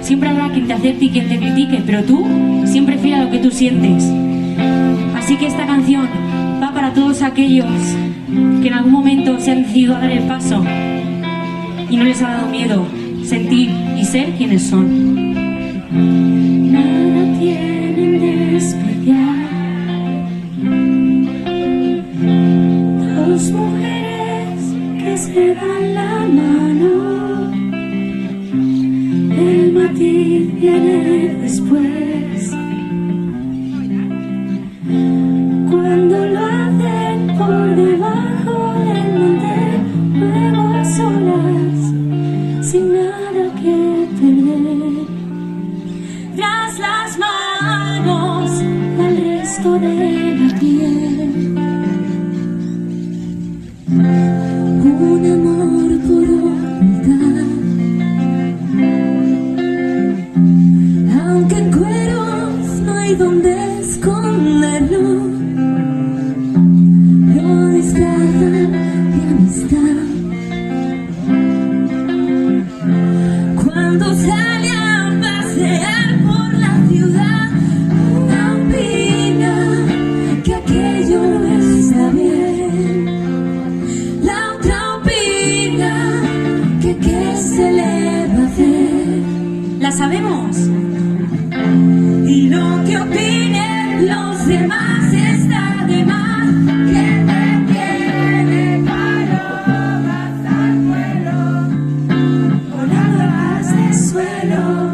siempre habrá quien te acepte y quien te critique, pero tú siempre fiel a lo que tú sientes. Así que esta canción va para todos aquellos que en algún momento se han decidido a dar el paso y no les ha dado miedo sentir y ser quienes son. Nada tienen de especial. Dos mujeres que se dan la mano. El matiz viene después. Cuando lo hacen por debajo del monte, luego a solas, sin nada que perder. Tras las manos al resto de la piel. Un amor por ocultar, aunque en cueros no hay donde esconderlo. Lo disfraza de amistad. Cuando sale a pasear por la ciudad, una opina que aquello está bien. La otra opina que qué se le va a hacer. ¿La sabemos? Y lo que opinen los demás está de más. Que te tiene palomas al vuelo, volando a ras de suelo.